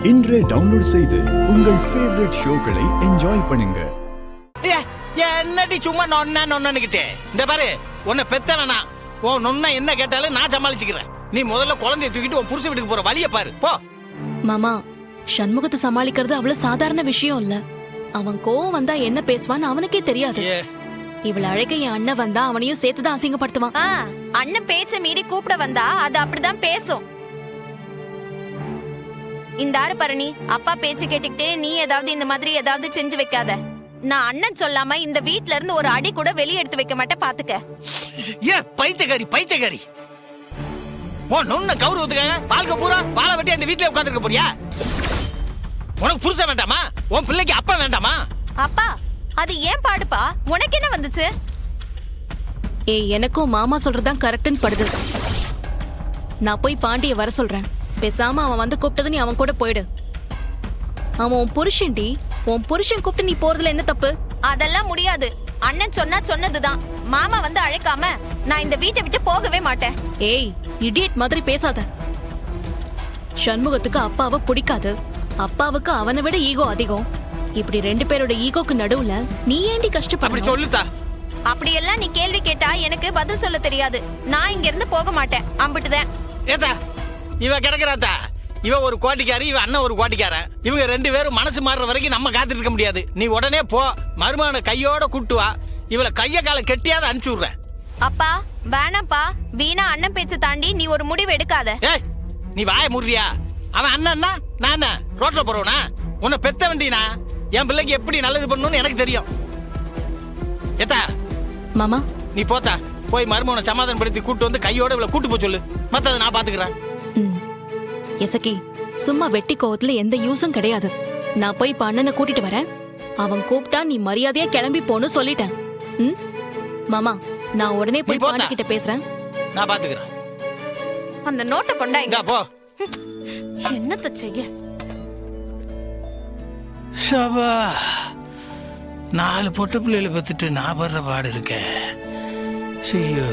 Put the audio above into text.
இன்றே டவுன்லோட் செய்து உங்கள் ஃபேவரட் ஷோக்களை என்ஜாய் பண்ணுங்க. என்னடி சும்மா நொன்னுக்கிட்டே இந்த பாரு, உன்னை பெத்தவனா உன் நொன்ன என்ன கேட்டாலும் நான் சமாளிச்சுக்கிறேன். நீ முதல்ல குழந்தைய தூக்கிட்டு உன் புருஷ வீட்டுக்கு போற வழிய பாரு போ. மாமா, சண்முகத்தை சமாளிக்கிறது அவ்வளவு சாதாரண விஷயம் இல்ல. அவன் கோவம் வந்தா என்ன பேசுவான்னு அவனுக்கே தெரியாது. இவள அழைக்க என் அண்ணன் வந்தா அவனையும் சேர்த்துதான் அசிங்கப்படுத்துவான். அண்ணன் பேச்ச மீறி கூப்பிட வந்தா அது அப்படிதான் பேசும். இந்த ஆறு பரணி, அப்பா பேச்சு கேட்டுக்கிட்டே நீ ஏதாவது இந்த மாதிரி ஏதாவது செஞ்சு வைக்காத. நான் அண்ணன் சொல்லாம இந்த வீட்ல இருந்து ஒரு அடி கூட வெளியே எடுத்து வைக்க மாட்டேன், பாத்துக்க. பைத்தியக்காரி உன் நொன்ன கௌரவத்துக்காக வாழ்க்கை பூரா வாழை வெட்டி அந்த வீட்டுல உட்கார்ந்துருக்க போறியா? உனக்கு புருஷன் வேண்டாமா? உன் பிள்ளைக்கு அப்பா வேண்டாமா? அப்பா அது ஏன் பாடுப்பா, உனக்கு என்ன வந்துச்சு? எனக்கும் மாமா சொல்றதுதான் கரெக்ட்னு படுது. நான் போய் பாண்டிய வர சொல்றேன். பேசாம அவன் வந்து கூப்பிட்டது நீ அவன் கூட போயிடு. அவன் உன் புருஷன்டி, உன் புருஷன் கூப்பிட்டு நீ போறதுல என்ன தப்பு? அதெல்லாம் முடியாது. அண்ணன் சொன்னா சொன்னதுதான். மாமா வந்து அழைக்காம நான் இந்த வீட்டை விட்டு போகவே மாட்டேன். இடியட் மாதிரி பேசாத. சண்முகத்துக்கு அப்பாவை பிடிக்காது, அப்பாவுக்கு அவனை விட ஈகோ அதிகம். இப்படி ரெண்டு பேரோட ஈகோக்கு நடுவுல நீ ஏண்டி கஷ்டப்பட? சொல்லுதா. அப்படியெல்லாம் நீ கேள்வி கேட்டா எனக்கு பதில் சொல்ல தெரியாது. நான் இங்க இருந்து போக மாட்டேன், அம்பிட்டுதான். இவ கிடக்குறாத்தா, இவ ஒரு கோட்டிக்காரி, இவ அண்ணன் ஒரு கோட்டிக்காரன். இவங்க ரெண்டு பேரும் மனசு மாறுற வரைக்கும் நம்ம காத்துட்டு இருக்க முடியாது. நீ உடனே போ, மருமான கையோட கூட்டு வா. இவளை கைய கால கெட்டியாத அனுப்பிச்சு விடுறேன். அப்பா வேணாப்பா, வீணா அண்ணன் பேச்ச தாண்டி நீ ஒரு முடிவு எடுக்காத. நீ வாய முறியா? அவன் அண்ணன்னா நான் ரோட்ல போறவனா? உன்னை பெத்த வேண்டினா என் பிள்ளைக்கு எப்படி நல்லது பண்ணணும்னு எனக்கு தெரியும். ஏத்தா மாமா, நீ போத்தா, போய் மருமனை சமாதானப்படுத்தி கூட்டு வந்து கையோட இவளை கூட்டு போய் சொல்லு. மத்ததை நான் பாத்துக்கிறேன். எசக்கி, சும்மா வெட்டி கோவத்துல எந்த யூஸும் கிடையாது. நான் போய் இப்ப அண்ணனை கூட்டிட்டு வரேன். அவன் கூப்பிட்டா நீ மரியாதையா கிளம்பி போன்னு சொல்லிட்டேன். மாமா, நான் உடனே போய் பாண்டி கிட்ட பேசுறேன். நான் பாத்துக்கிறேன். அந்த நோட்டை கொண்டாங்க போ. என்னத்த செய்ய? சபா, 4 பொட்டு பிள்ளைகளை பத்துட்டு நான் படுற பாடு இருக்கேன். ஐயோ.